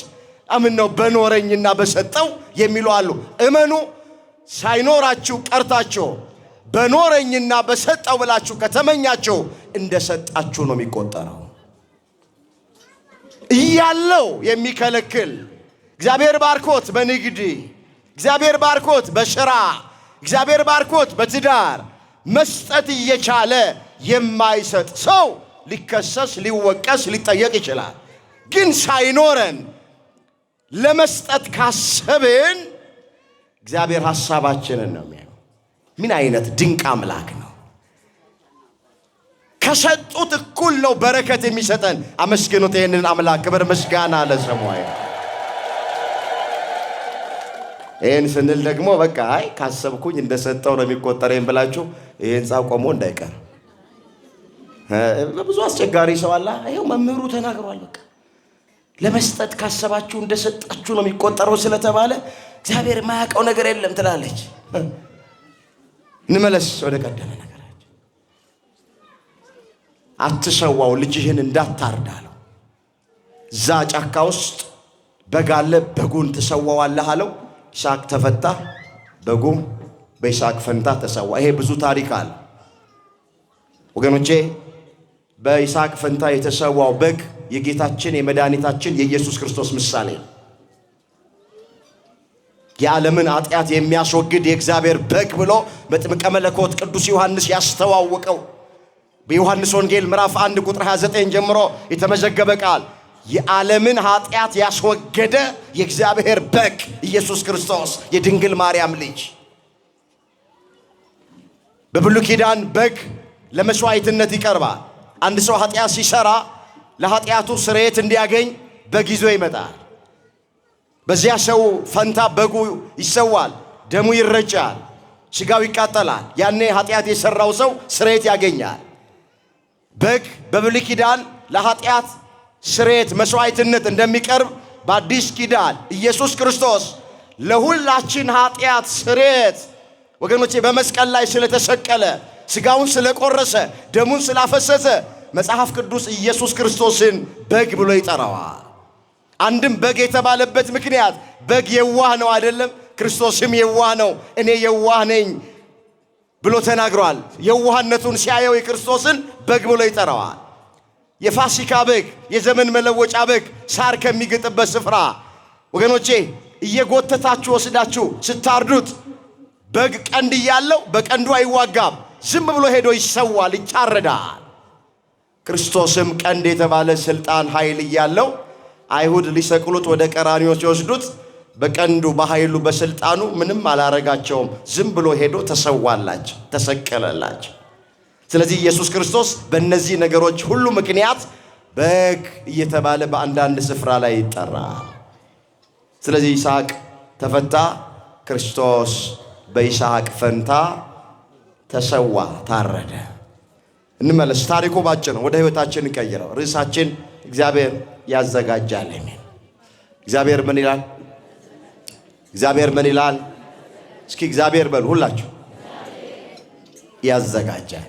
አምን ነው በኖረኝና በሰጠው የሚሉ አሉ። እመኑ፣ ሳይኖራችሁ ቀርታችሁ በኖረኝና በሰጠው ብላችሁ ከተመኛችሁ እንደሰጣችሁ ነው የሚቆጠረው። እያለው የሚከለክል እግዚአብሔር ባርኮት በንግድ፣ እግዚአብሔር ባርኮት በሥራ፣ እግዚአብሔር ባርኮት በትዳር መስጠት እየቻለ የማይሰጥ ሰው ሊከሰስ፣ ሊወቀስ፣ ሊጠየቅ ይችላል። ግን ሳይኖረን ለመስጠት ካሰብን እግዚአብሔር ሐሳባችንን ነው የሚያየው። ምን አይነት ድንቅ አምላክ ነው! ከሰጡት እኩል ነው በረከት የሚሰጠን። አመስግኑት ይህንን አምላክ። ክብር ምስጋና ለስሙ። ይህን ስንል ደግሞ በቃ ካሰብኩኝ እንደሰጠው ነው የሚቆጠረኝ ብላችሁ ይህን ህንፃ ቆሞ እንዳይቀር። ብዙ አስቸጋሪ ሰው አለ። ይኸው መምህሩ ተናግሯል። በቃ ለመስጠት ካሰባችሁ እንደሰጣችሁ ነው የሚቆጠረው ስለተባለ እግዚአብሔር የማያውቀው ነገር የለም ትላለች። እንመለስ ወደ ቀደመ ነገራችን። አትሰዋው ልጅህን እንዳታርዳለው። እዛ ጫካ ውስጥ በግ አለ። በጉን ትሰዋዋለህ አለው። ይስሐቅ ተፈታ፣ በጉም በይስሐቅ ፈንታ ተሰዋ። ይሄ ብዙ ታሪክ አለ ወገኖቼ። በይስሐቅ ፈንታ የተሰዋው በግ የጌታችን የመድኃኒታችን የኢየሱስ ክርስቶስ ምሳሌ ነው። የዓለምን ኃጢአት የሚያስወግድ የእግዚአብሔር በግ ብሎ በጥምቀ መለኮት ቅዱስ ዮሐንስ ያስተዋወቀው በዮሐንስ ወንጌል ምዕራፍ 1 ቁጥር 29 ጀምሮ የተመዘገበ ቃል የዓለምን ኃጢአት ያስወገደ የእግዚአብሔር በግ ኢየሱስ ክርስቶስ የድንግል ማርያም ልጅ። በብሉይ ኪዳን በግ ለመስዋዕትነት ይቀርባል። አንድ ሰው ኃጢአት ሲሰራ ለኃጢአቱ ስርየት እንዲያገኝ በግ ይዞ ይመጣል። በዚያ ሰው ፈንታ በጉ ይሰዋል፣ ደሙ ይረጫል፣ ስጋው ይቃጠላል። ያኔ ኃጢአት የሰራው ሰው ስርየት ያገኛል። በግ በብሉይ ኪዳን ለኃጢአት ስርየት መስዋዕትነት እንደሚቀርብ በአዲስ ኪዳን ኢየሱስ ክርስቶስ ለሁላችን ኃጢአት ስርየት ወገኖቼ በመስቀል ላይ ስለተሰቀለ ስጋውን ስለቆረሰ ደሙን ስላፈሰሰ መጽሐፍ ቅዱስ ኢየሱስ ክርስቶስን በግ ብሎ ይጠራዋል። አንድም በግ የተባለበት ምክንያት በግ የዋህ ነው አይደለም? ክርስቶስም የዋህ ነው። እኔ የዋህ ነኝ ብሎ ተናግሯል። የዋህነቱን ሲያየው የክርስቶስን በግ ብሎ ይጠራዋል። የፋሲካ በግ፣ የዘመን መለወጫ በግ ሳር ከሚግጥበት ስፍራ ወገኖቼ እየጎተታችሁ ወስዳችሁ ስታርዱት በግ ቀንድ እያለው በቀንዱ አይዋጋም። ዝም ብሎ ሄዶ ይሰዋል፣ ይታረዳል። ክርስቶስም ቀንድ የተባለ ስልጣን ኃይል እያለው አይሁድ ሊሰቅሉት ወደ ቀራንዮ ሲወስዱት በቀንዱ በኃይሉ በስልጣኑ ምንም አላረጋቸውም። ዝም ብሎ ሄዶ ተሰዋላቸው፣ ተሰቀለላቸው። ስለዚህ ኢየሱስ ክርስቶስ በእነዚህ ነገሮች ሁሉ ምክንያት በግ እየተባለ በአንዳንድ ስፍራ ላይ ይጠራል። ስለዚህ ይስሐቅ ተፈታ፣ ክርስቶስ በይስሐቅ ፈንታ ተሰዋ፣ ታረደ። እንመለስ። ታሪኩ ባጭር ነው። ወደ ህይወታችን እንቀይረው። ርዕሳችን እግዚአብሔር ያዘጋጃል የሚል። እግዚአብሔር ምን ይላል? እግዚአብሔር ምን ይላል? እስኪ እግዚአብሔር በሉ ሁላችሁ። ያዘጋጃል።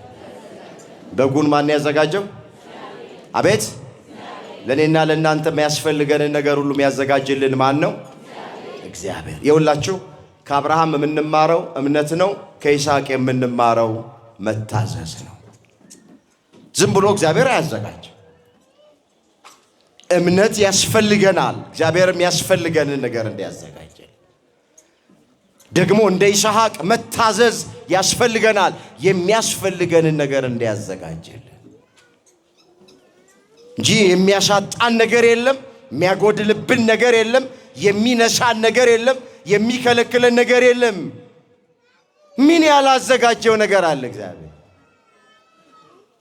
በጉን ማን ያዘጋጀው? አቤት። ለእኔና ለእናንተ የሚያስፈልገንን ነገር ሁሉ የሚያዘጋጅልን ማን ነው? እግዚአብሔር። የሁላችሁ ከአብርሃም የምንማረው እምነት ነው። ከይስሐቅ የምንማረው መታዘዝ ነው። ዝም ብሎ እግዚአብሔር አያዘጋጅ። እምነት ያስፈልገናል። እግዚአብሔርም ያስፈልገንን ነገር እንዲያዘጋጅ ደግሞ እንደ ይስሐቅ መታዘዝ ያስፈልገናል። የሚያስፈልገንን ነገር እንዲያዘጋጅልን እንጂ የሚያሳጣን ነገር የለም፣ የሚያጎድልብን ነገር የለም፣ የሚነሳን ነገር የለም፣ የሚከለክለን ነገር የለም። ምን ያላዘጋጀው ነገር አለ እግዚአብሔር?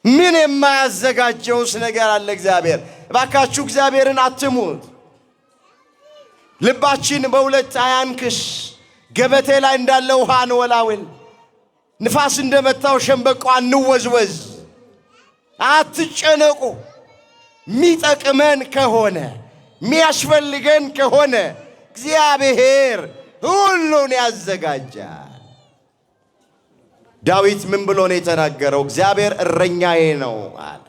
ምን የማያዘጋጀውስ ነገር አለ እግዚአብሔር? እባካችሁ እግዚአብሔርን አትሙት። ልባችን በሁለት አያንክስ። ገበቴ ላይ እንዳለ ውሃ አንወላውል። ንፋስ እንደመታው ሸምበቆ አንወዝወዝ። አትጨነቁ። ሚጠቅመን ከሆነ ሚያስፈልገን ከሆነ እግዚአብሔር ሁሉን ያዘጋጃል። ዳዊት ምን ብሎ ነው የተናገረው? እግዚአብሔር እረኛዬ ነው አለ።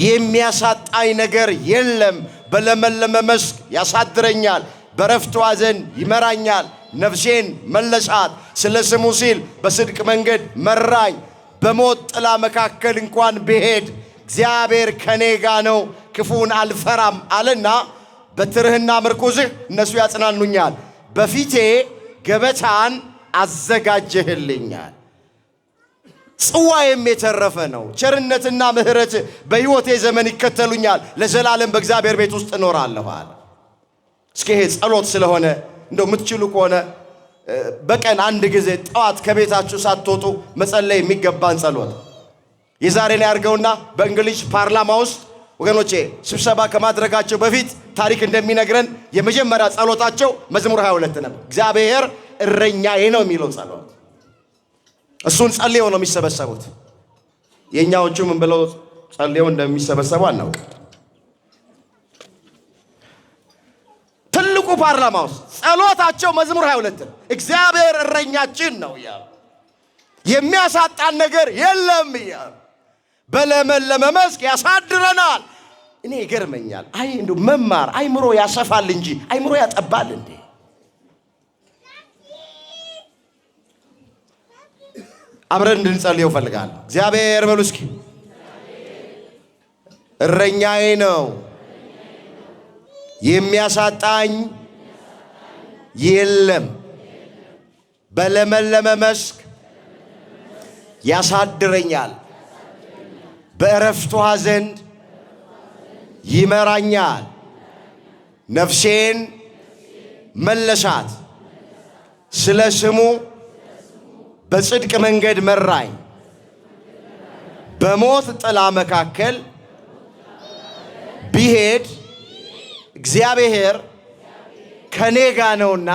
የሚያሳጣኝ ነገር የለም። በለመለመ መስክ ያሳድረኛል፣ በረፍቷ ዘንድ ይመራኛል። ነፍሴን መለሳት፣ ስለ ስሙ ሲል በጽድቅ መንገድ መራኝ። በሞት ጥላ መካከል እንኳን ብሄድ እግዚአብሔር ከኔ ጋር ነው፣ ክፉን አልፈራም አለና በትርህና ምርኩዝህ እነሱ ያጽናኑኛል። በፊቴ ገበታን አዘጋጀህልኛል። ጽዋዬም የተረፈ ነው። ቸርነትና ምሕረት በሕይወቴ ዘመን ይከተሉኛል። ለዘላለም በእግዚአብሔር ቤት ውስጥ እኖራለሁ አለ። እስኪ ይሄ ጸሎት ስለሆነ እንደው የምትችሉ ከሆነ በቀን አንድ ጊዜ ጠዋት ከቤታችሁ ሳትወጡ መጸለይ የሚገባን ጸሎት የዛሬን ያርገውና በእንግሊዝ ፓርላማ ውስጥ ወገኖቼ ስብሰባ ከማድረጋቸው በፊት ታሪክ እንደሚነግረን የመጀመሪያ ጸሎታቸው መዝሙር 22 ነበር። እግዚአብሔር እረኛዬ ነው የሚለው ጸሎት። እሱን ጸልየው ነው የሚሰበሰቡት። የኛዎቹ ምን ብለው ጸልየው እንደሚሰበሰቡ አናውቅም። ትልቁ ፓርላማ ውስጥ ጸሎታቸው መዝሙር 22 ነው። እግዚአብሔር እረኛችን ነው ያው የሚያሳጣን ነገር የለም ያው በለመለመ መስክ ያሳድረናል፣ እኔ ይገርመኛል። አይ እንደው መማር አይምሮ ያሰፋል እንጂ አይምሮ ያጠባል እንዴ? አብረን እንድንጸልየው ፈልጋለሁ። እግዚአብሔር በሉ እስኪ እረኛዬ ነው የሚያሳጣኝ የለም። በለመለመ መስክ ያሳድረኛል፣ በእረፍት ውኃ ዘንድ ይመራኛል። ነፍሴን መለሳት፣ ስለ ስሙ በጽድቅ መንገድ መራኝ። በሞት ጥላ መካከል ቢሄድ እግዚአብሔር ከኔ ጋር ነውና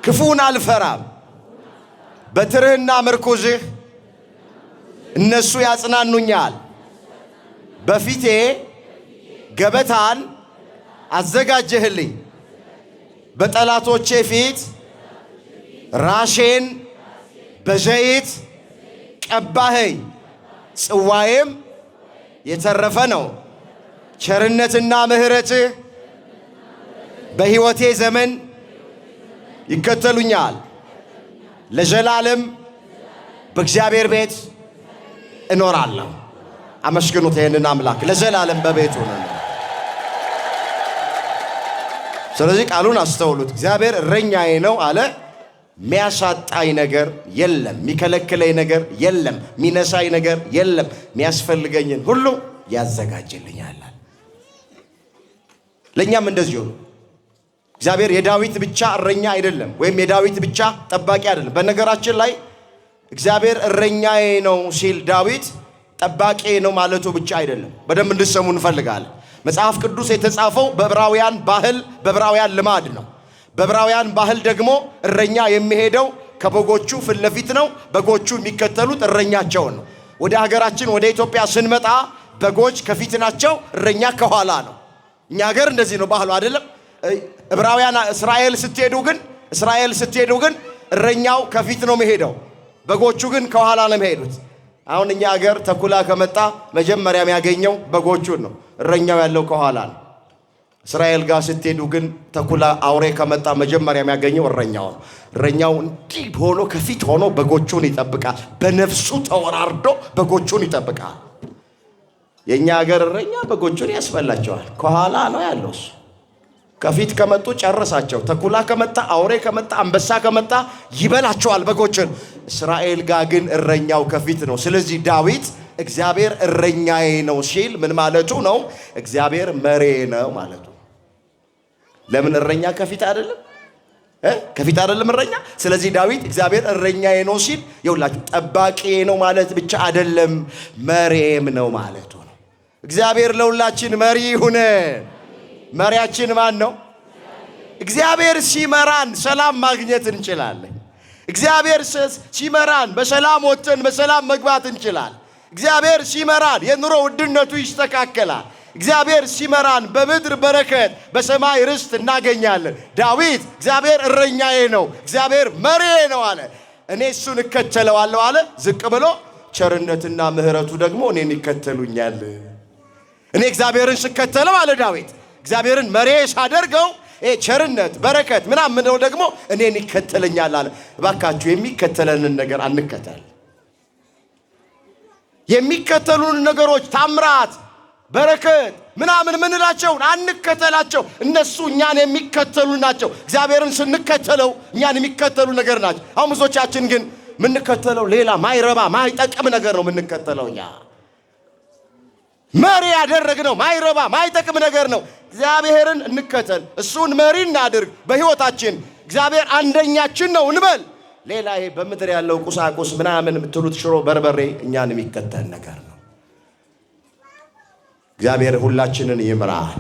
ክፉን አልፈራም። በትርህና ምርኩዝህ እነሱ ያጽናኑኛል። በፊቴ ገበታን አዘጋጀህልኝ፣ በጠላቶቼ ፊት ራሴን በዘይት ቀባኸኝ። ጽዋዬም የተረፈ ነው። ቸርነትና ምሕረትህ በሕይወቴ ዘመን ይከተሉኛል። ለዘላለም በእግዚአብሔር ቤት እኖራለሁ። አመስግኑት ይህንን አምላክ። ለዘላለም በቤቱ ነው። ስለዚህ ቃሉን አስተውሉት። እግዚአብሔር እረኛዬ ነው አለ። ሚያሳጣኝ ነገር የለም፣ ሚከለክለኝ ነገር የለም፣ ሚነሳኝ ነገር የለም። ሚያስፈልገኝን ሁሉ ያዘጋጅልኛል። ለኛም እንደዚሁ ነው። እግዚአብሔር የዳዊት ብቻ እረኛ አይደለም፣ ወይም የዳዊት ብቻ ጠባቂ አይደለም። በነገራችን ላይ እግዚአብሔር እረኛዬ ነው ሲል ዳዊት ጠባቂ ነው ማለቱ ብቻ አይደለም። በደንብ እንድትሰሙ እንፈልጋለን። መጽሐፍ ቅዱስ የተጻፈው በዕብራውያን ባህል፣ በዕብራውያን ልማድ ነው። በዕብራውያን ባህል ደግሞ እረኛ የሚሄደው ከበጎቹ ፊት ለፊት ነው። በጎቹ የሚከተሉት እረኛቸውን ነው። ወደ ሀገራችን ወደ ኢትዮጵያ ስንመጣ በጎች ከፊት ናቸው፣ እረኛ ከኋላ ነው። እኛ ሀገር እንደዚህ ነው ባህሉ አይደለም። ዕብራውያን እስራኤል ስትሄዱ ግን እረኛው ከፊት ነው የሚሄደው፣ በጎቹ ግን ከኋላ ነው የሚሄዱት። አሁን እኛ ሀገር ተኩላ ከመጣ መጀመሪያ የሚያገኘው በጎቹን ነው፣ እረኛው ያለው ከኋላ ነው። እስራኤል ጋር ስትሄዱ ግን ተኩላ አውሬ ከመጣ መጀመሪያ የሚያገኘው እረኛው ነው። እረኛው እንዲህ ሆኖ ከፊት ሆኖ በጎቹን ይጠብቃል። በነፍሱ ተወራርዶ በጎቹን ይጠብቃል። የኛ ሀገር እረኛ በጎቹን ያስበላቸዋል። ከኋላ ነው ያለው እሱ። ከፊት ከመጡ ጨረሳቸው። ተኩላ ከመጣ፣ አውሬ ከመጣ፣ አንበሳ ከመጣ ይበላቸዋል በጎችን። እስራኤል ጋር ግን እረኛው ከፊት ነው። ስለዚህ ዳዊት እግዚአብሔር እረኛዬ ነው ሲል ምን ማለቱ ነው? እግዚአብሔር መሪዬ ነው ማለቱ። ለምን እረኛ ከፊት አይደለም? ከፊት አይደለም እረኛ። ስለዚህ ዳዊት እግዚአብሔር እረኛዬ ነው ሲል ይኸውላችሁ ጠባቂዬ ነው ማለት ብቻ አይደለም፣ መሪዬም ነው ማለቱ ነው። እግዚአብሔር ለሁላችን መሪ ይሁን። መሪያችን ማን ነው? እግዚአብሔር ሲመራን ሰላም ማግኘት እንችላለን። እግዚአብሔር ሲመራን በሰላም ወጥተን በሰላም መግባት እንችላለን። እግዚአብሔር ሲመራን የኑሮ ውድነቱ ይስተካከላል። እግዚአብሔር ሲመራን በምድር በረከት በሰማይ ርስት እናገኛለን። ዳዊት እግዚአብሔር እረኛዬ ነው፣ እግዚአብሔር መሪዬ ነው አለ። እኔ እሱን እከተለዋለሁ አለ። ዝቅ ብሎ ቸርነትና ምሕረቱ ደግሞ እኔን ይከተሉኛል። እኔ እግዚአብሔርን ስከተለው አለ ዳዊት፣ እግዚአብሔርን መሪዬ ሳደርገው ቸርነት በረከት ምናምን ነው ደግሞ እኔን ይከተለኛል አለ። እባካችሁ የሚከተለንን ነገር አንከተል። የሚከተሉን ነገሮች ታምራት፣ በረከት ምናምን ምንላቸውን አንከተላቸው። እነሱ እኛን የሚከተሉ ናቸው። እግዚአብሔርን ስንከተለው እኛን የሚከተሉ ነገር ናቸው። አሁን ብዙዎቻችን ግን ምንከተለው ሌላ ማይረባ ማይጠቅም ነገር ነው ምንከተለው። እኛ መሪ ያደረግነው ማይረባ ማይጠቅም ነገር ነው። እግዚአብሔርን እንከተል፣ እሱን መሪ እናድርግ በሕይወታችን። እግዚአብሔር አንደኛችን ነው እንበል። ሌላ ይሄ በምድር ያለው ቁሳቁስ ምናምን የምትሉት ሽሮ በርበሬ እኛን የሚከተል ነገር ነው። እግዚአብሔር ሁላችንን ይምራል።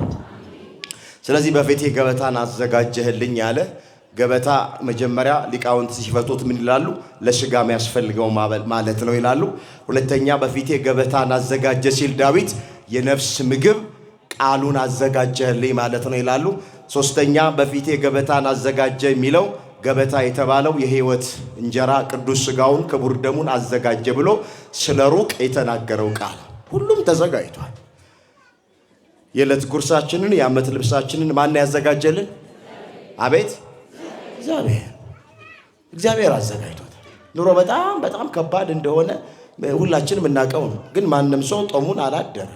ስለዚህ በፊቴ ገበታን አዘጋጀህልኝ ያለ ገበታ መጀመሪያ ሊቃውንት ሲፈቱት ምን ይላሉ? ለስጋ የሚያስፈልገው ማለት ነው ይላሉ። ሁለተኛ በፊቴ ገበታን አዘጋጀ ሲል ዳዊት የነፍስ ምግብ ቃሉን አዘጋጀህልኝ ማለት ነው ይላሉ። ሶስተኛ በፊቴ ገበታን አዘጋጀ የሚለው ገበታ የተባለው የሕይወት እንጀራ ቅዱስ ሥጋውን ክቡር ደሙን አዘጋጀ ብሎ ስለ ሩቅ የተናገረው ቃል ሁሉም ተዘጋጅቷል። የዕለት ጉርሳችንን የዓመት ልብሳችንን ማን ያዘጋጀልን? አቤት እግዚአብሔር አዘጋጅቶታል። ኑሮ በጣም በጣም ከባድ እንደሆነ ሁላችንም እናውቀው ነው። ግን ማንም ሰው ጦሙን አላደረ።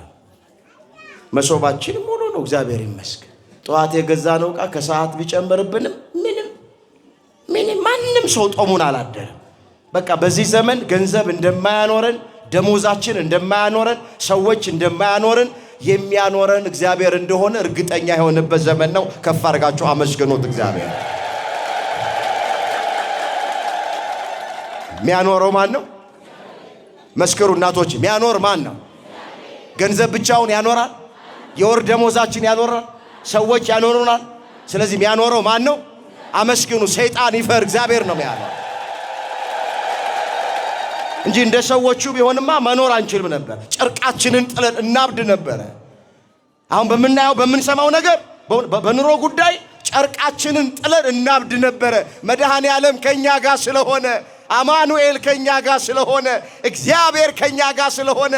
መሶባችን ሙሉ ነው፣ እግዚአብሔር ይመስገን። ጠዋት የገዛነው ዕቃ ከሰዓት ቢጨምርብንም ምንም ማንም ሰው ጦሙን አላደረ። በቃ በዚህ ዘመን ገንዘብ እንደማያኖረን፣ ደሞዛችን እንደማያኖረን፣ ሰዎች እንደማያኖረን የሚያኖረን እግዚአብሔር እንደሆነ እርግጠኛ የሆነበት ዘመን ነው። ከፍ አድርጋችሁ አመስግኑት እግዚአብሔር። የሚያኖረው ማን ነው? መስክሩ እናቶች፣ የሚያኖር ማን ነው? ገንዘብ ብቻውን ያኖራል? የወር ደሞዛችን ያኖራል? ሰዎች ያኖሩናል? ስለዚህ የሚያኖረው ማን ነው? አመስግኑ። ሰይጣን ይፈር፣ እግዚአብሔር ነው የሚያኖረው እንጂ እንደ ሰዎቹ ቢሆንማ መኖር አንችልም ነበር። ጨርቃችንን ጥለን እናብድ ነበረ። አሁን በምናየው በምንሰማው ነገር በኑሮ ጉዳይ ጨርቃችንን ጥለን እናብድ ነበረ። መድኃኔ ዓለም ከኛ ጋር ስለሆነ፣ አማኑኤል ከኛ ጋር ስለሆነ፣ እግዚአብሔር ከኛ ጋር ስለሆነ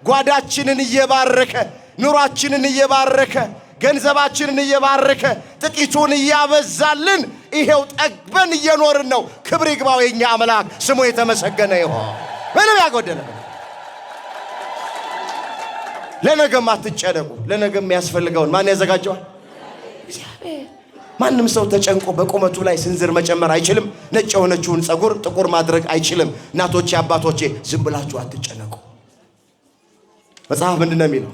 ጓዳችንን እየባረከ ኑሯችንን እየባረከ ገንዘባችንን እየባረከ ጥቂቱን እያበዛልን ይሄው ጠግበን እየኖርን ነው። ክብር ይግባው የኛ አምላክ፣ ስሙ የተመሰገነ ይሁን። ምንም ያጎደለ ለነገም አትጨነቁ። ለነገም የሚያስፈልገውን ማን ያዘጋጀዋል? እግዚአብሔር። ማንም ሰው ተጨንቆ በቁመቱ ላይ ስንዝር መጨመር አይችልም። ነጭ የሆነችውን ጸጉር ጥቁር ማድረግ አይችልም። እናቶቼ አባቶቼ ዝም ብላችሁ አትጨነቁ። መጽሐፍ ምንድነው የሚለው?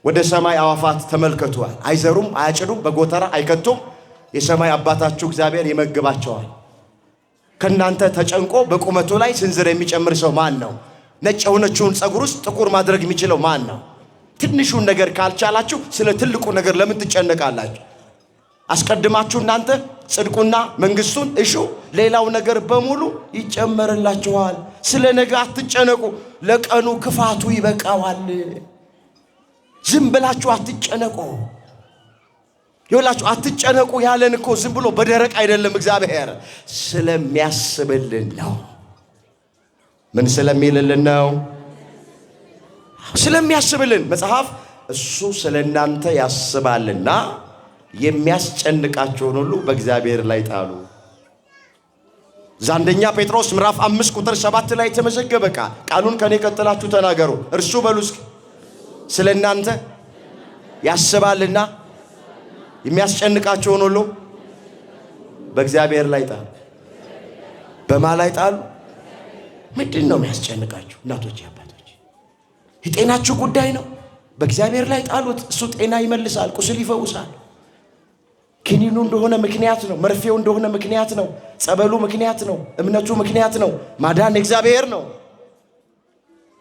ወደ ሰማይ አዋፋት ተመልከቱዋል። አይዘሩም፣ አያጭዱም፣ በጎተራ አይከቱም፣ የሰማይ አባታችሁ እግዚአብሔር ይመግባቸዋል። ከናንተ ተጨንቆ በቁመቱ ላይ ስንዝር የሚጨምር ሰው ማን ነው? ነጭ የሆነችውን ጸጉር ውስጥ ጥቁር ማድረግ የሚችለው ማን ነው? ትንሹን ነገር ካልቻላችሁ ስለ ትልቁ ነገር ለምን ትጨነቃላችሁ? አስቀድማችሁ እናንተ ጽድቁና መንግስቱን እሹ፣ ሌላው ነገር በሙሉ ይጨመርላችኋል። ስለ ነገ አትጨነቁ፣ ለቀኑ ክፋቱ ይበቃዋል። ዝም ብላችሁ አትጨነቁ። ይኸውላችሁ አትጨነቁ ያለን እኮ ዝም ብሎ በደረቅ አይደለም። እግዚአብሔር ስለሚያስብልን ነው። ምን ስለሚልልን ነው? ስለሚያስብልን። መጽሐፍ እሱ ስለናንተ ያስባልና የሚያስጨንቃችሁን ሁሉ በእግዚአብሔር ላይ ጣሉ። አንደኛ ጴጥሮስ ምዕራፍ 5 ቁጥር 7 ላይ ተመዘገበ ቃል። ቃሉን ከኔ ቀጥላችሁ ተናገሩ። እርሱ በሉ እስኪ ስለናንተ ያስባልና የሚያስጨንቃችሁን ሁሉ በእግዚአብሔር ላይ ጣሉ። በማን ላይ ጣሉ? ምንድን ነው የሚያስጨንቃችሁ? እናቶች አባቶች፣ የጤናችሁ ጉዳይ ነው። በእግዚአብሔር ላይ ጣሉት። እሱ ጤና ይመልሳል፣ ቁስል ይፈውሳል። ክኒኑ እንደሆነ ምክንያት ነው፣ መርፌው እንደሆነ ምክንያት ነው፣ ጸበሉ ምክንያት ነው፣ እምነቱ ምክንያት ነው። ማዳን እግዚአብሔር ነው።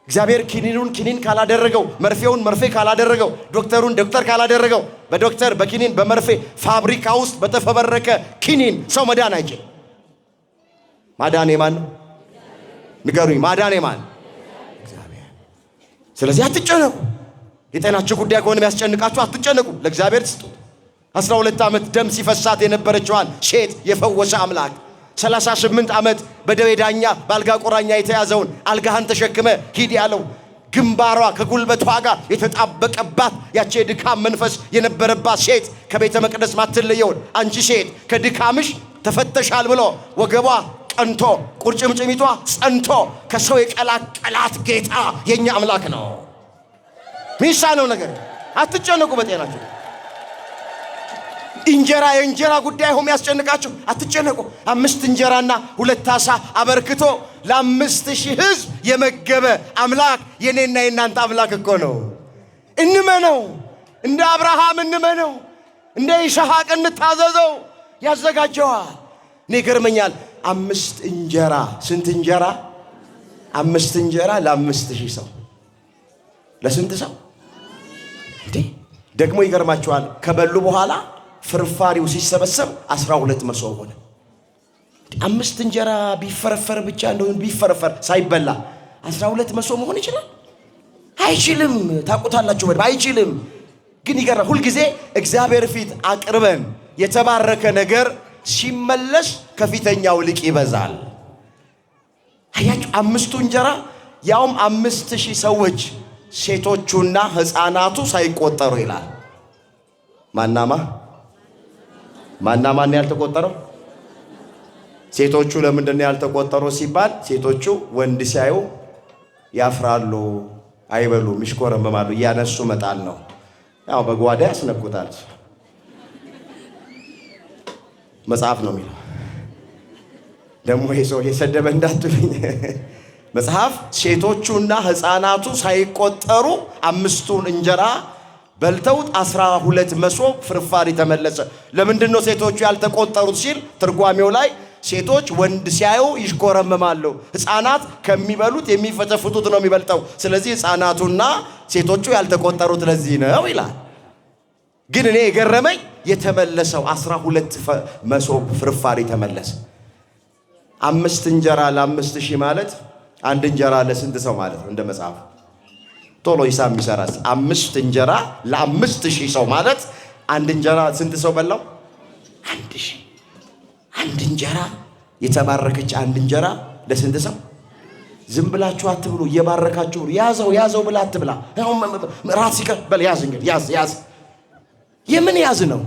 እግዚአብሔር ኪኒኑን ኪኒን ካላደረገው፣ መርፌውን መርፌ ካላደረገው፣ ዶክተሩን ዶክተር ካላደረገው፣ በዶክተር በኪኒን በመርፌ ፋብሪካ ውስጥ በተፈበረከ ኪኒን ሰው መዳን አይችልም። ማዳን የማን ነው? ንገሩኝ። ማዳን የማን? እግዚአብሔር። ስለዚህ አትጨነቁ። የጤናችሁ ጉዳይ ከሆነ የሚያስጨንቃችሁ አትጨነቁ፣ ለእግዚአብሔር ስጡ። 12 ዓመት ደም ሲፈሳት የነበረችዋን ሴት የፈወሰ አምላክ 38 ዓመት በደዌ ዳኛ በአልጋ ቁራኛ የተያዘውን አልጋህን ተሸክመ ሂድ ያለው ግንባሯ ከጉልበቷ ጋር የተጣበቀባት ያቺ የድካም መንፈስ የነበረባት ሴት ከቤተ መቅደስ ማትለየውን አንቺ ሴት ከድካምሽ ተፈተሻል ብሎ ወገቧ ቀንቶ ቁርጭምጭሚቷ ጸንቶ ከሰው የቀላቀላት ጌታ የኛ አምላክ ነው። ሚሳነው ነገር አትጨነቁ በጤናችሁ። እንጀራ የእንጀራ ጉዳይ ሆኖ ያስጨንቃችሁ አትጨነቁ። 5 እንጀራና 2 ዓሣ አበርክቶ ለ5000 ሕዝብ የመገበ አምላክ የኔና የናንተ አምላክ እኮ ነው። እንመነው፣ እንደ አብርሃም እንመነው፣ እንደ ይስሐቅ እንታዘዘው። ያዘጋጀዋል። እኔ ይገርመኛል። 5 እንጀራ ስንት እንጀራ? 5 እንጀራ ለ5000 ሰው። ለስንት ሰው እንዴ? ደግሞ ይገርማችኋል። ከበሉ በኋላ ፍርፋሪው ሲሰበሰብ 12 መሶብ ሆነ። 5 እንጀራ ቢፈረፈር ብቻ እንደሆነ ቢፈረፈር ሳይበላ 12 መሶብ መሆን ይችላል? አይችልም። ታውቁታላችሁ በደንብ አይችልም። ግን ይገርማል። ሁል ጊዜ እግዚአብሔር ፊት አቅርበን የተባረከ ነገር ሲመለስ ከፊተኛው ልቅ ይበዛል። አያችሁ 5ቱ እንጀራ ያውም 5000 ሰዎች ሴቶቹና ሕፃናቱ ሳይቆጠሩ ይላል። ማን ያልተቆጠረው? ሴቶቹ ለምንድን ነው ያልተቆጠሩ ሲባል ሴቶቹ ወንድ ሲያዩ ያፍራሉ፣ አይበሉም፣ ይሽኮረመማሉ። እያነሱ መጣል ነው። ያው በጓዳ ያስነኩታል። መጽሐፍ ነው የሚለው። ደግሞ ይሄ ሰው የሰደበ እንዳትሉኝ። መጽሐፍ ሴቶቹና ሕፃናቱ ሳይቆጠሩ 5ቱን እንጀራ በልተውት 12 መሶብ ፍርፋሪ ተመለሰ። ለምንድን ነው ሴቶቹ ያልተቆጠሩት ሲል ትርጓሜው ላይ ሴቶች ወንድ ሲያዩ ይሽኮረመማሉ፣ ሕፃናት ከሚበሉት የሚፈተፍቱት ነው የሚበልጠው። ስለዚህ ሕፃናቱና ሴቶቹ ያልተቆጠሩት ለዚህ ነው ይላል። ግን እኔ የገረመኝ የተመለሰው 12 መሶብ ፍርፋሪ ተመለሰ። 5 እንጀራ ለ5000 ማለት አንድ እንጀራ ለስንት ሰው ማለት ነው? እንደ መጽሐፍ ቶሎ ሂሳብ የሚሰራስ 5 እንጀራ ለ5000 ሰው ማለት አንድ እንጀራ ስንት ሰው በላው? 1000። አንድ እንጀራ የተባረከች አንድ እንጀራ ለስንት ሰው? ዝም ብላችሁ አትብሉ፣ እየባረካችሁ ያዘው ብላ አትብላ። ራስ ይቀበል ያዝ። እንግዲህ ያዝ። የምን ያዝ ነው?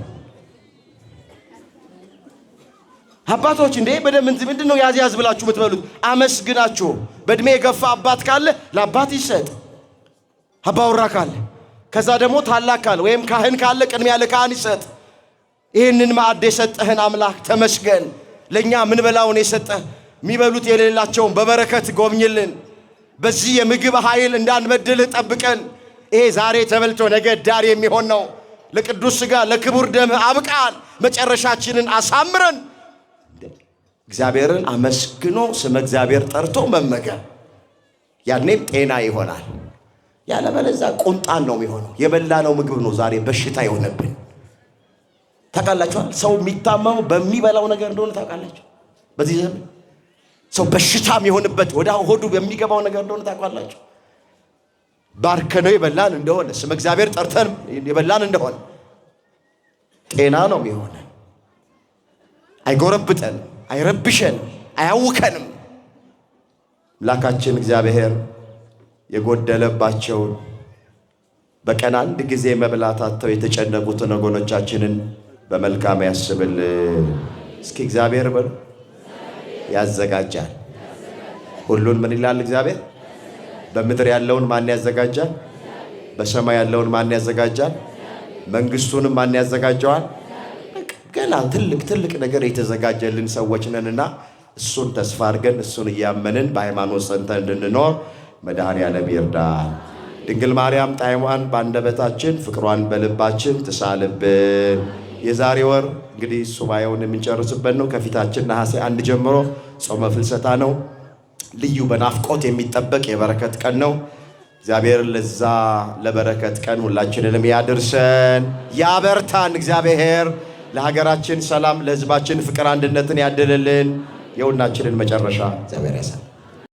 አባቶች እንዴ በደምብ ምንድነው ያዝ ብላችሁ የምትበሉት? አመስግናችሁ። በእድሜ የገፋ አባት ካለ ለአባት ይሰጥ፣ አባወራ ካለ፣ ከዛ ደግሞ ታላቅ ካለ ወይም ካህን ካለ ቅድሚያ ለካህን ይሰጥ። ይህንን ማዕድ የሰጠህን አምላክ ተመስገን። ለእኛ ምን በላውን የሰጠህ የሚበሉት የሌላቸውን በበረከት ጎብኝልን። በዚህ የምግብ ኃይል እንዳንበድልህ ጠብቀን። ይሄ ዛሬ ተበልቶ ነገ ዳር የሚሆን ነው። ለቅዱስ ሥጋ ለክቡር ደምህ አብቃን። መጨረሻችንን አሳምረን። እግዚአብሔርን አመስግኖ ስመ እግዚአብሔር ጠርቶ መመገብ፣ ያኔም ጤና ይሆናል። ያለበለዚያ ቁንጣን ነው የሚሆነው። የበላነው ምግብ ነው ዛሬ በሽታ የሆነብን። ታውቃላችኋል? ሰው የሚታመመው በሚበላው ነገር እንደሆነ ታውቃላችሁ? በዚህ ዘመን ሰው በሽታም የሆነበት ወደ ሆዱ በሚገባው ነገር እንደሆነ ታውቃላችሁ? ባርከነው የበላን እንደሆነ ስመ እግዚአብሔር ጠርተን የበላን እንደሆነ ጤና ነው የሚሆነን። አይጎረብጠንም፣ አይረብሸንም፣ አያውከንም። አምላካችን እግዚአብሔር የጎደለባቸውን በቀን አንድ ጊዜ መብላት አጥተው የተጨነቁትን ወገኖቻችንን በመልካም ያስብልን። እስኪ እግዚአብሔር በሉ። ያዘጋጃል። ሁሉን ምን ይላል እግዚአብሔር? በምድር ያለውን ማን ያዘጋጃል? በሰማይ ያለውን ማን ያዘጋጃል? መንግስቱንም ማን ያዘጋጀዋል? ገና ትልቅ ነገር የተዘጋጀልን ሰዎች ነንና እሱን ተስፋ አድርገን እሱን እያመንን በሃይማኖት ጸንተን እንድንኖር መድኃኔዓለም ይርዳን። ድንግል ማርያም ጣዕሟን በአንደበታችን ፍቅሯን በልባችን ትሳልብን። የዛሬ ወር እንግዲህ ሱባኤውን የምንጨርስበት ነው። ከፊታችን ነሐሴ 1 ጀምሮ ጾመ ፍልሰታ ነው። ልዩ በናፍቆት የሚጠበቅ የበረከት ቀን ነው። እግዚአብሔር ለዛ ለበረከት ቀን ሁላችንንም ያድርሰን፣ ያበርታን። እግዚአብሔር ለሀገራችን ሰላም፣ ለሕዝባችን ፍቅር፣ አንድነትን ያድልልን። የሁላችንን መጨረሻ እግዚአብሔር ያሳል።